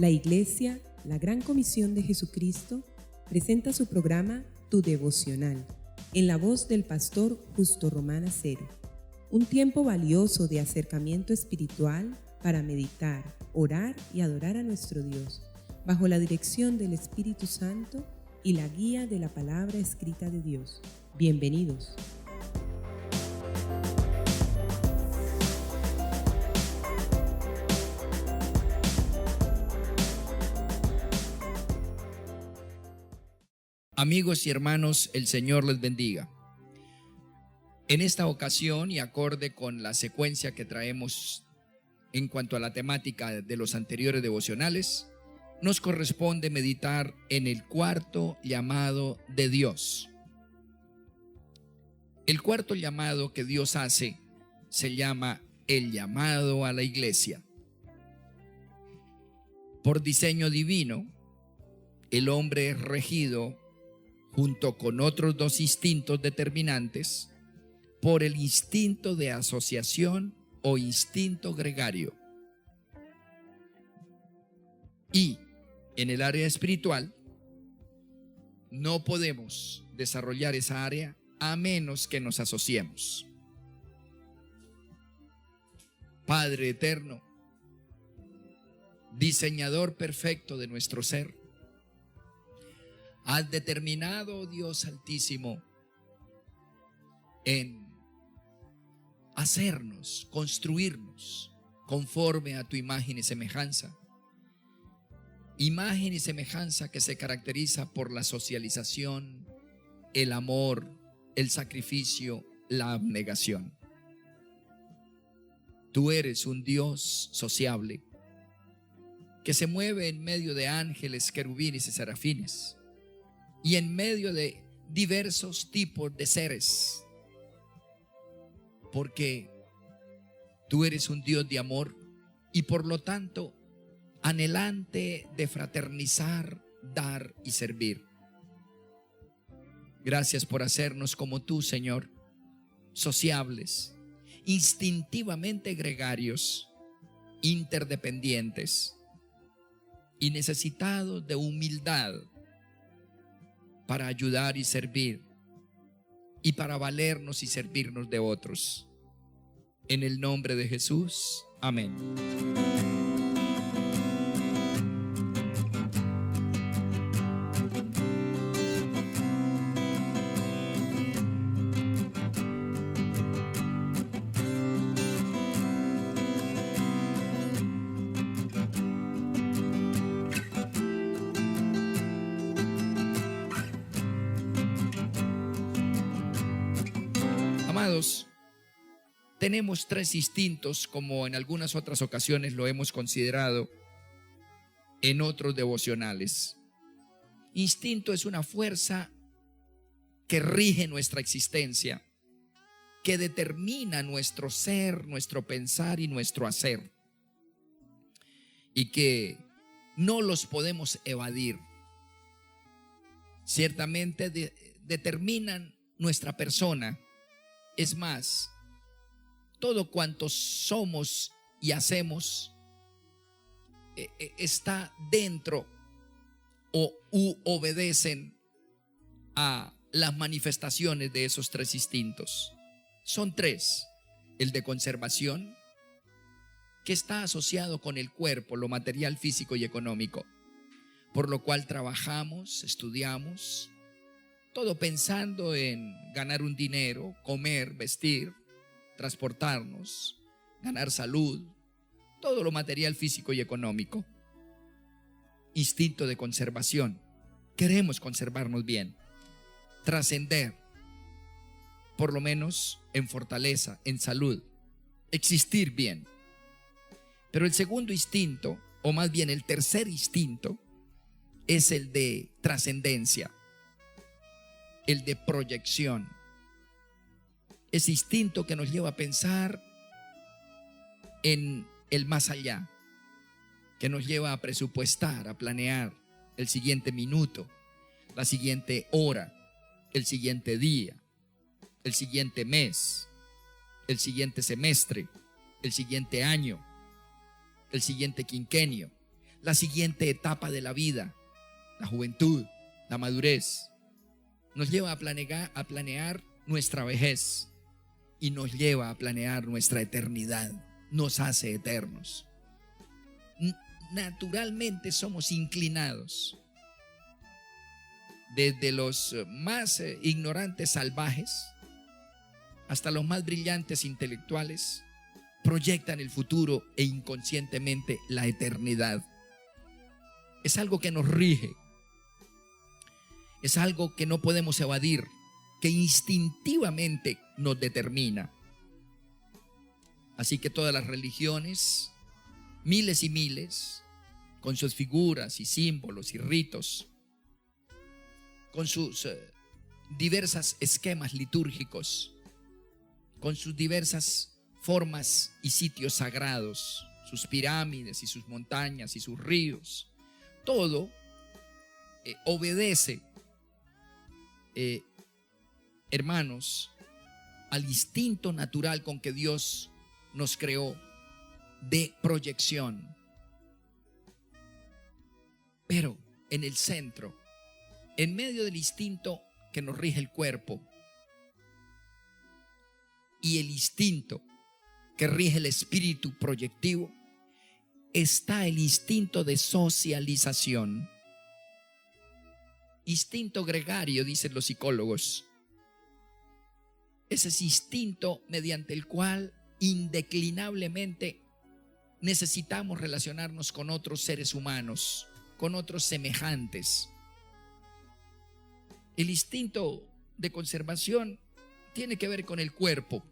La Iglesia, la Gran Comisión de Jesucristo, presenta su programa Tu Devocional, en la voz del pastor Justo Román Acero. Un tiempo valioso de acercamiento espiritual para meditar, orar y adorar a nuestro Dios, bajo la dirección del Espíritu Santo y la guía de la palabra escrita de Dios. Bienvenidos. Amigos y hermanos, el Señor les bendiga. En esta ocasión, y acorde con la secuencia que traemos en cuanto a la temática de los anteriores devocionales, nos corresponde meditar en el cuarto llamado de Dios. El cuarto llamado que Dios hace se llama el llamado a la iglesia. Por diseño divino, el hombre es regido junto con otros dos instintos determinantes, por el instinto de asociación o instinto gregario. Y en el área espiritual, no podemos desarrollar esa área a menos que nos asociemos. Padre eterno, diseñador perfecto de nuestro ser, has determinado, Dios Altísimo, en hacernos, construirnos conforme a tu imagen y semejanza. Imagen y semejanza que se caracteriza por la socialización, el amor, el sacrificio, la abnegación. Tú eres un Dios sociable que se mueve en medio de ángeles, querubines y serafines, y en medio de diversos tipos de seres, porque tú eres un Dios de amor y por lo tanto anhelante de fraternizar, dar y servir. Gracias por hacernos como tú, Señor, sociables, instintivamente gregarios, interdependientes y necesitados de humildad para ayudar y servir, y para valernos y servirnos de otros. En el nombre de Jesús, amén. Amados, tenemos tres instintos, como en algunas otras ocasiones lo hemos considerado en otros devocionales. Instinto es una fuerza que rige nuestra existencia, que determina nuestro ser, nuestro pensar y nuestro hacer, y que no los podemos evadir. Ciertamente determinan nuestra persona. Es más, todo cuanto somos y hacemos está dentro u obedecen a las manifestaciones de esos tres instintos. Son tres: el de conservación, que está asociado con el cuerpo, lo material, físico y económico, por lo cual trabajamos, estudiamos, todo pensando en ganar un dinero, comer, vestir, transportarnos, ganar salud, todo lo material, físico y económico. Instinto de conservación. Queremos conservarnos bien, trascender, por lo menos en fortaleza, en salud, existir bien. Pero el segundo instinto, o más bien el tercer instinto, es el de trascendencia, el de proyección. Ese instinto que nos lleva a pensar en el más allá, que nos lleva a presupuestar, a planear el siguiente minuto, la siguiente hora, el siguiente día, el siguiente mes, el siguiente semestre, el siguiente año, el siguiente quinquenio, la siguiente etapa de la vida, la juventud, la madurez. Nos lleva a planear nuestra vejez y nos lleva a planear nuestra eternidad. Nos hace eternos. Naturalmente somos inclinados, desde los más ignorantes salvajes hasta los más brillantes intelectuales, proyectan el futuro e inconscientemente la eternidad. Es algo que nos rige, es algo que no podemos evadir, que instintivamente nos determina. Así que todas las religiones, miles y miles, con sus figuras y símbolos y ritos, con sus diversas esquemas litúrgicos, con sus diversas formas y sitios sagrados, sus pirámides y sus montañas y sus ríos, todo obedece, hermanos, al instinto natural con que Dios nos creó de proyección. Pero en el centro, en medio del instinto que nos rige el cuerpo y el instinto que rige el espíritu proyectivo, está el instinto de socialización. Instinto gregario, dicen los psicólogos. Ese es instinto mediante el cual indeclinablemente necesitamos relacionarnos con otros seres humanos, con otros semejantes. El instinto de conservación tiene que ver con el cuerpo.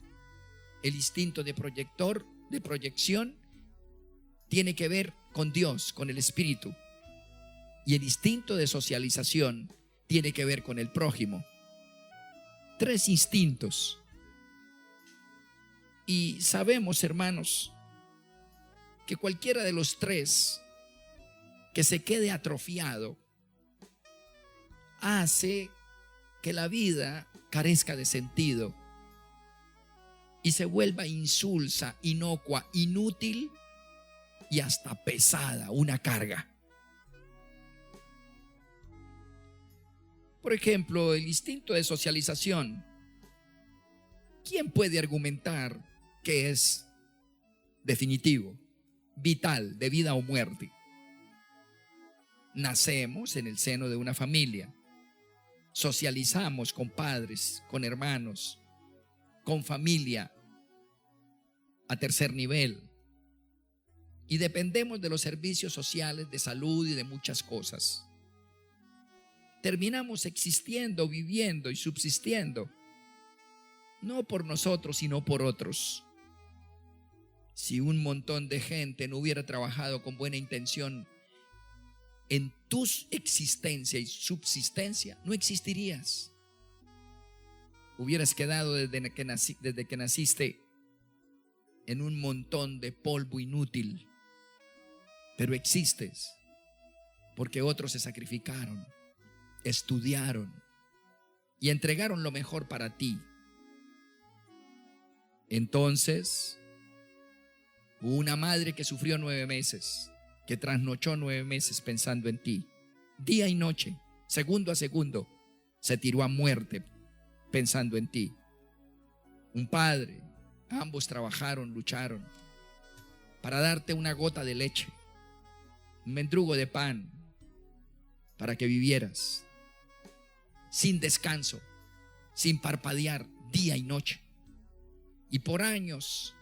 El instinto de proyección, tiene que ver con Dios, con el espíritu. Y el instinto de socialización tiene que ver con el prójimo. 3 instintos. Y sabemos, hermanos, que cualquiera de los 3 que se quede atrofiado hace que la vida carezca de sentido y se vuelva insulsa, inocua, inútil y hasta pesada, una carga. Por ejemplo, el instinto de socialización. ¿Quién puede argumentar que es definitivo, vital, de vida o muerte? Nacemos en el seno de una familia, socializamos con padres, con hermanos, con familia a tercer nivel y dependemos de los servicios sociales, de salud y de muchas cosas. Terminamos existiendo, viviendo y subsistiendo, no por nosotros, sino por otros. Si un montón de gente no hubiera trabajado con buena intención en tu existencia y subsistencia, no existirías. Hubieras quedado desde que naciste en un montón de polvo inútil, pero existes porque otros se sacrificaron, estudiaron y entregaron lo mejor para ti. Entonces, una madre que sufrió 9 meses, que trasnochó 9 meses pensando en ti, día y noche, segundo a segundo, se tiró a muerte pensando en ti. Un padre, ambos trabajaron, lucharon para darte una gota de leche, un mendrugo de pan, para que vivieras sin descanso, sin parpadear, día y noche. Y por años,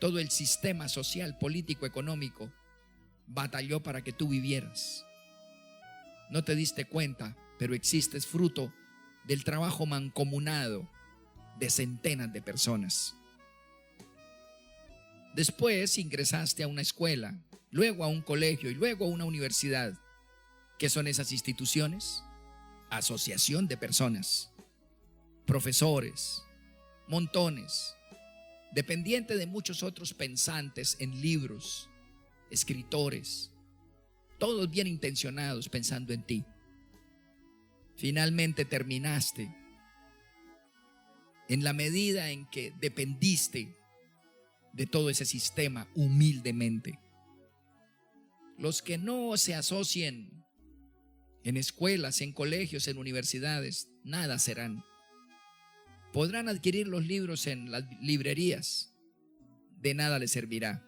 todo el sistema social, político, económico batalló para que tú vivieras. No te diste cuenta, pero existes fruto del trabajo mancomunado de centenas de personas. Después ingresaste a una escuela, luego a un colegio y luego a una universidad. ¿Qué son esas instituciones? Asociación de personas, profesores, montones, dependiente de muchos otros pensantes en libros, escritores, todos bien intencionados pensando en ti. Finalmente terminaste en la medida en que dependiste de todo ese sistema humildemente. Los que no se asocien en escuelas, en colegios, en universidades, nada serán. Podrán adquirir los libros en las librerías, de nada les servirá.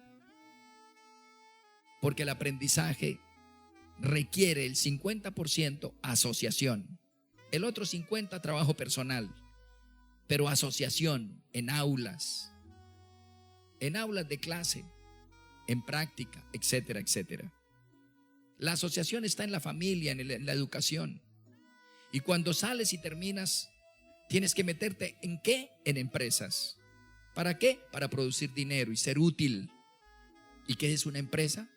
Porque el aprendizaje requiere el 50% asociación, el otro 50% trabajo personal, pero asociación en aulas de clase, en práctica, etcétera, etcétera. La asociación está en la familia, en la educación. Y cuando sales y terminas, tienes que meterte ¿en qué? En empresas. ¿Para qué? Para producir dinero y ser útil. ¿Y qué es una empresa?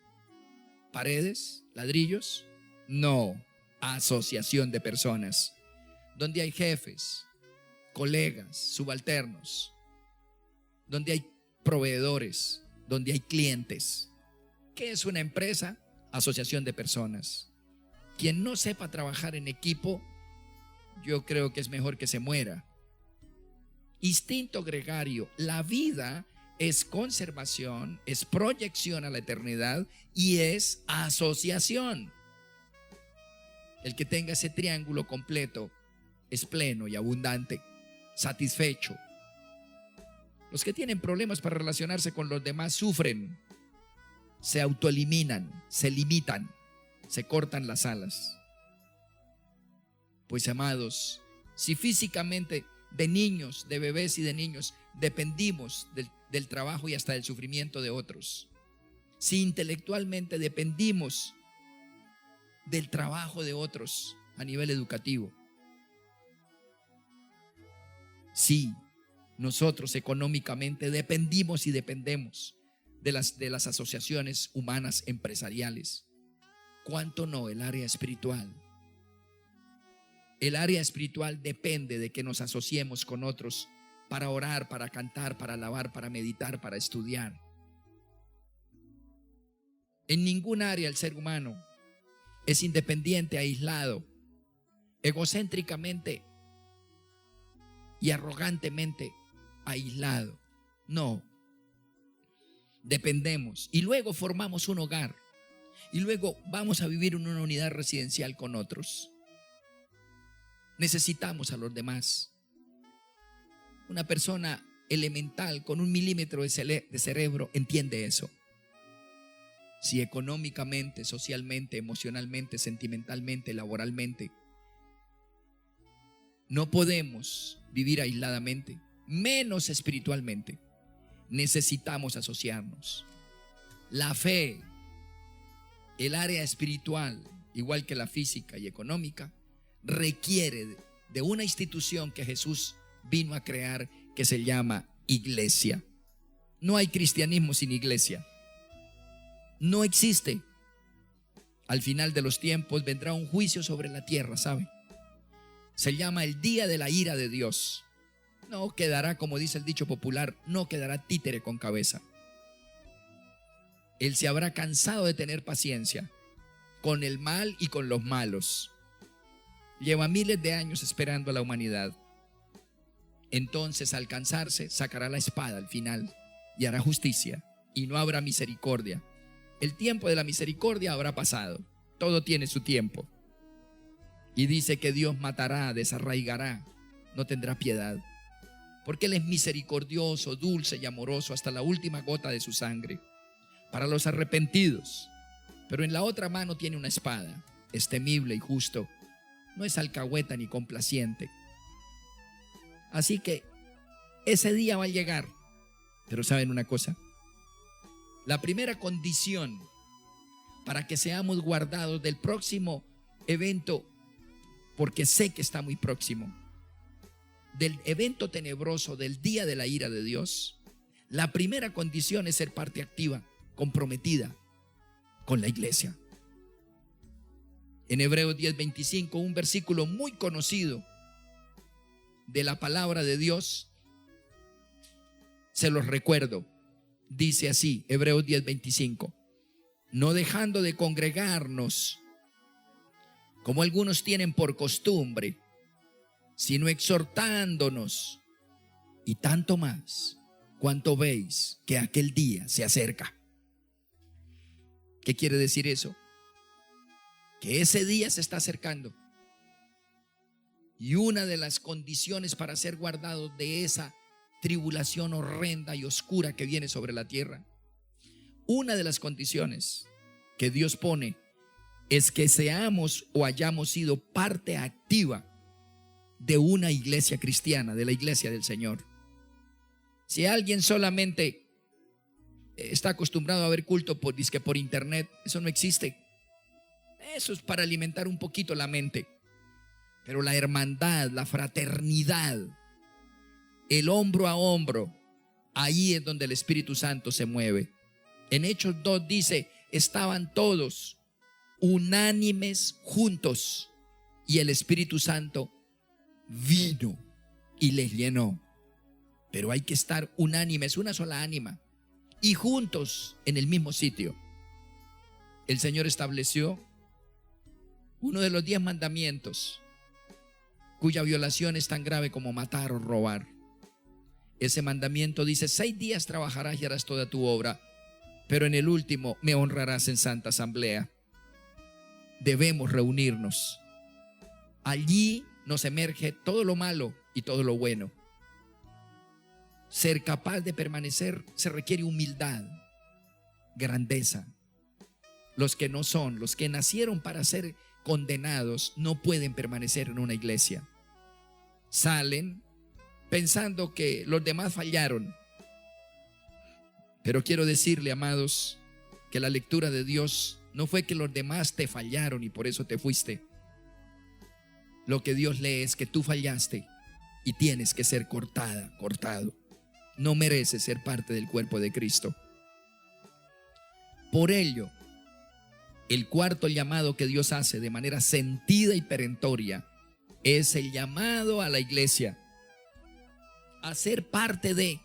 ¿Paredes? ¿Ladrillos? No, asociación de personas, donde hay jefes, colegas, subalternos, donde hay proveedores, donde hay clientes. ¿Qué es una empresa? Asociación de personas. Quien no sepa trabajar en equipo, yo creo que es mejor que se muera. Instinto gregario. La vida es conservación, es proyección a la eternidad y es asociación. El que tenga ese triángulo completo es pleno y abundante, satisfecho. Los que tienen problemas para relacionarse con los demás sufren, se autoeliminan, se limitan, se cortan las alas. Pues amados, si físicamente de niños, de bebés y de niños dependimos del trabajo y hasta del sufrimiento de otros, si intelectualmente dependimos del trabajo de otros a nivel educativo, si nosotros económicamente dependimos y dependemos de las asociaciones humanas empresariales, ¿cuánto no el área espiritual? El área espiritual depende de que nos asociemos con otros para orar, para cantar, para alabar, para meditar, para estudiar. En ningún área el ser humano es independiente, aislado, egocéntricamente y arrogantemente aislado. No. Dependemos y luego formamos un hogar y luego vamos a vivir en una unidad residencial con otros. Necesitamos a los demás. Una persona elemental con 1 milímetro de cerebro entiende eso. Si económicamente, socialmente, emocionalmente, sentimentalmente, laboralmente no podemos vivir aisladamente, menos espiritualmente, necesitamos asociarnos. La fe, el área espiritual, igual que la física y económica, requiere de una institución que Jesús vino a crear, que se llama iglesia. No hay cristianismo sin iglesia. No existe. Al final de los tiempos vendrá un juicio sobre la tierra, ¿sabe? Se llama el día de la ira de Dios. No quedará, como dice el dicho popular, no quedará títere con cabeza. Él se habrá cansado de tener paciencia con el mal y con los malos. Lleva miles de años esperando a la humanidad. Entonces, al cansarse, sacará la espada al final y hará justicia y no habrá misericordia. El tiempo de la misericordia habrá pasado. Todo tiene su tiempo. Y dice que Dios matará, desarraigará, no tendrá piedad. Porque Él es misericordioso, dulce y amoroso hasta la última gota de su sangre para los arrepentidos. Pero en la otra mano tiene una espada, es temible y justo. No es alcahueta ni complaciente. Así que ese día va a llegar. Pero ¿saben una cosa? La primera condición para que seamos guardados del próximo evento, porque sé que está muy próximo, del evento tenebroso del día de la ira de Dios, la primera condición es ser parte activa, comprometida con la iglesia. En Hebreos 10:25, un versículo muy conocido de la palabra de Dios, se los recuerdo. Dice así, Hebreos 10:25: no dejando de congregarnos, como algunos tienen por costumbre, sino exhortándonos, y tanto más, cuanto veis que aquel día se acerca. ¿Qué quiere decir eso? Que ese día se está acercando. Y una de las condiciones para ser guardados de esa tribulación horrenda y oscura que viene sobre la tierra, una de las condiciones que Dios pone es que seamos o hayamos sido parte activa de una iglesia cristiana, de la iglesia del Señor. Si alguien solamente está acostumbrado a ver culto por internet, eso no existe. Eso es para alimentar un poquito la mente. Pero la hermandad, la fraternidad, el hombro a hombro, ahí es donde el Espíritu Santo se mueve. En Hechos 2 dice, estaban todos unánimes juntos y el Espíritu Santo vino y les llenó. Pero hay que estar unánimes, una sola ánima, y juntos en el mismo sitio. El Señor estableció uno de los 10 mandamientos, cuya violación es tan grave como matar o robar. Ese mandamiento dice: 6 días trabajarás y harás toda tu obra, pero en el último me honrarás en santa asamblea. Debemos reunirnos. Allí nos emerge todo lo malo y todo lo bueno. Ser capaz de permanecer se requiere humildad, grandeza. Los que no son, los que nacieron para ser condenados, no pueden permanecer en una iglesia. Salen pensando que los demás fallaron. Pero quiero decirle, amados, que la lectura de Dios no fue que los demás te fallaron y por eso te fuiste. Lo que Dios lee es que tú fallaste y tienes que ser cortado. No mereces ser parte del cuerpo de Cristo. Por ello, el cuarto llamado que Dios hace de manera sentida y perentoria es el llamado a la iglesia a ser parte de,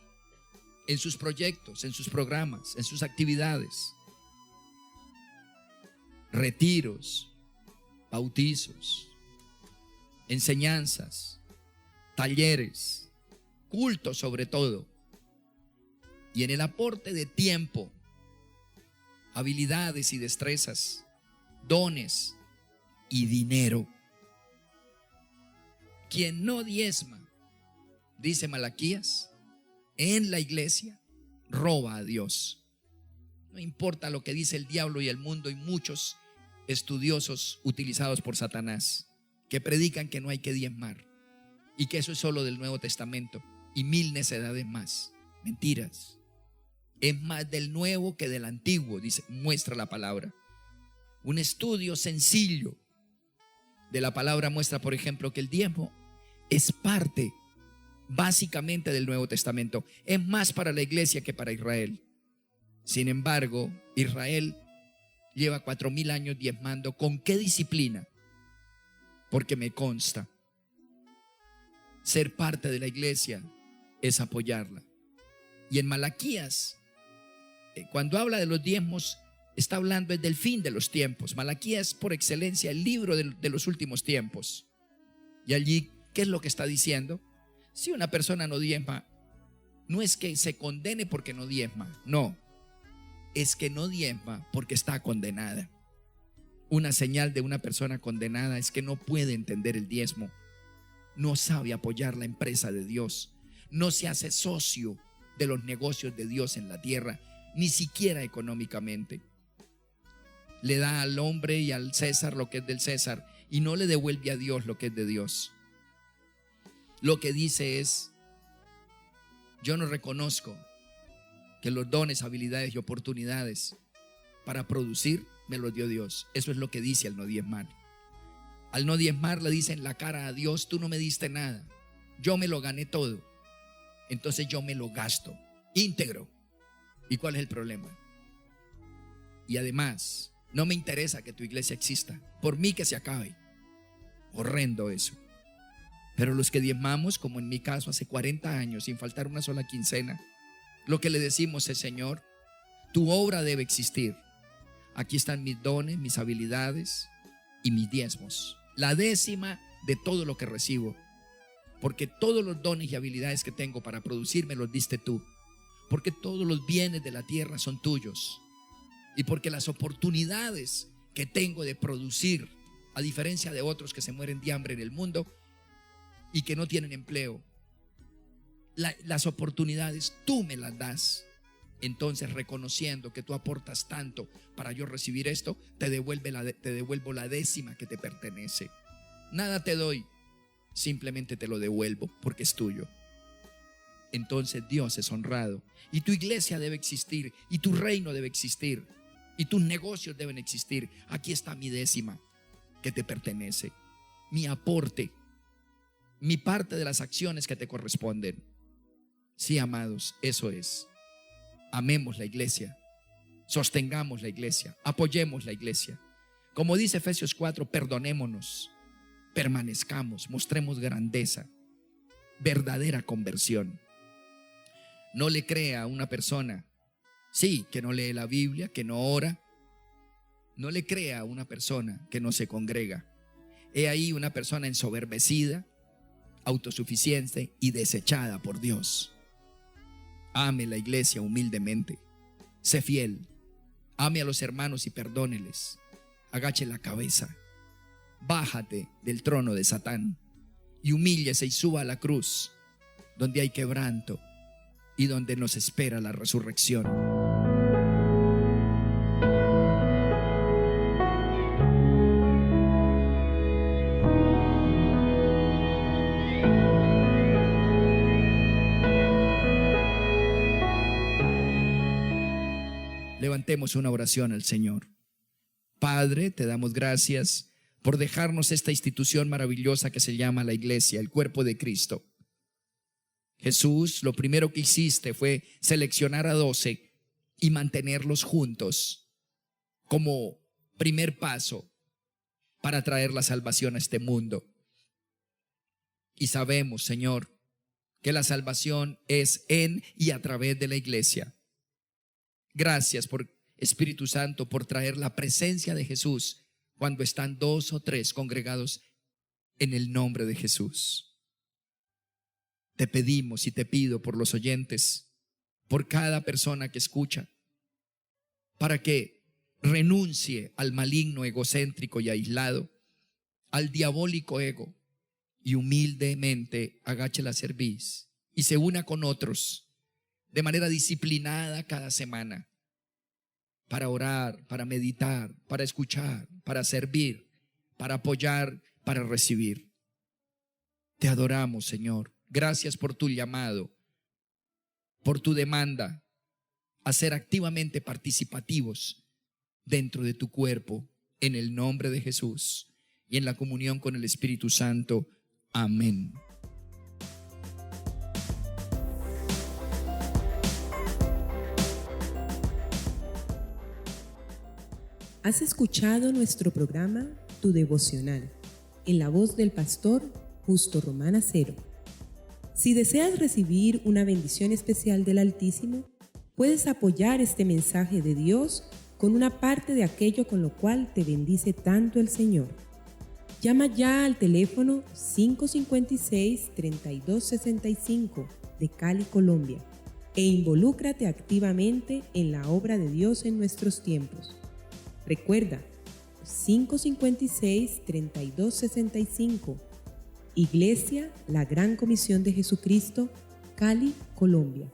en sus proyectos, en sus programas, en sus actividades, retiros, bautizos, enseñanzas, talleres, cultos sobre todo, y en el aporte de tiempo, habilidades y destrezas, dones y dinero. Quien no diezma, dice Malaquías, en la iglesia, roba a Dios. No importa lo que dice el diablo y el mundo y muchos estudiosos utilizados por Satanás, que predican que no hay que diezmar y que eso es solo del Nuevo Testamento y 1000 necedades más. Mentiras. Es más del Nuevo que del Antiguo, muestra la palabra. Un estudio sencillo de la palabra muestra, por ejemplo, que el diezmo es parte básicamente del Nuevo Testamento. Es más para la iglesia que para Israel. Sin embargo, Israel lleva 4000 años diezmando. ¿Con qué disciplina? Porque me consta, ser parte de la iglesia es apoyarla. Y en Malaquías, cuando habla de los diezmos, está hablando del fin de los tiempos. Malaquías es por excelencia el libro de los últimos tiempos. Y allí, ¿qué es lo que está diciendo? Si una persona no diezma, no es que se condene porque no diezma, no, es que no diezma porque está condenada. Una señal de una persona condenada es que no puede entender el diezmo, no sabe apoyar la empresa de Dios, no se hace socio de los negocios de Dios en la tierra, ni siquiera económicamente. Le da al hombre y al César lo que es del César y no le devuelve a Dios lo que es de Dios. Lo que dice es: yo no reconozco que los dones, habilidades y oportunidades para producir me los dio Dios. Eso es lo que dice al no diezmar. Al no diezmar le dice en la cara a Dios: tú no me diste nada, yo me lo gané todo, entonces yo me lo gasto íntegro. ¿Y cuál es el problema? Y además, no me interesa que tu iglesia exista, por mí que se acabe. Horrendo eso. Pero los que diezmamos, como en mi caso hace 40 años, sin faltar una sola quincena, lo que le decimos es: Señor, tu obra debe existir. Aquí están mis dones, mis habilidades y mis diezmos, la décima de todo lo que recibo, porque todos los dones y habilidades que tengo para producir me los diste tú, porque todos los bienes de la tierra son tuyos. y porque las oportunidades que tengo de producir, a diferencia de otros que se mueren de hambre en el mundo y que no tienen empleo, las oportunidades tú me las das. Entonces, reconociendo que tú aportas tanto para yo recibir esto, te devuelvo la décima que te pertenece. Nada te doy, simplemente te lo devuelvo porque es tuyo. Entonces Dios es honrado y tu iglesia debe existir y tu reino debe existir y tus negocios deben existir. Aquí está mi décima que te pertenece, mi aporte, mi parte de las acciones que te corresponden. Sí, amados, eso es. Amemos la iglesia, sostengamos la iglesia, apoyemos la iglesia. Como dice Efesios 4, perdonémonos, permanezcamos, mostremos grandeza, verdadera conversión. No le crea a una persona, sí, que no lee la Biblia, que no ora. No le crea a una persona que no se congrega. He ahí una persona ensoberbecida, autosuficiente y desechada por Dios. Ame la iglesia humildemente, sé fiel, ame a los hermanos y perdóneles, agache la cabeza, bájate del trono de Satán y humíllese y suba a la cruz, donde hay quebranto y donde nos espera la resurrección. Levantemos una oración al Señor. Padre, te damos gracias por dejarnos esta institución maravillosa que se llama la iglesia, el cuerpo de Cristo. Jesús, lo primero que hiciste fue seleccionar a 12 y mantenerlos juntos como primer paso para traer la salvación a este mundo. Y sabemos, Señor, que la salvación es en y a través de la iglesia. Gracias por Espíritu Santo por traer la presencia de Jesús cuando están 2 o 3 congregados en el nombre de Jesús. Te pedimos y te pido por los oyentes, por cada persona que escucha, para que renuncie al maligno egocéntrico y aislado, al diabólico ego, y humildemente agache la cerviz y se una con otros de manera disciplinada cada semana, para orar, para meditar, para escuchar, para servir, para apoyar, para recibir. Te adoramos, Señor. Gracias por tu llamado, por tu demanda a ser activamente participativos dentro de tu cuerpo, en el nombre de Jesús y en la comunión con el Espíritu Santo. Amén. Has escuchado nuestro programa Tu Devocional, en la voz del pastor Justo Román Acero. Si deseas recibir una bendición especial del Altísimo, puedes apoyar este mensaje de Dios con una parte de aquello con lo cual te bendice tanto el Señor. Llama ya al teléfono 556-3265 de Cali, Colombia, e involúcrate activamente en la obra de Dios en nuestros tiempos. Recuerda, 556-3265, Iglesia La Gran Comisión de Jesucristo, Cali, Colombia.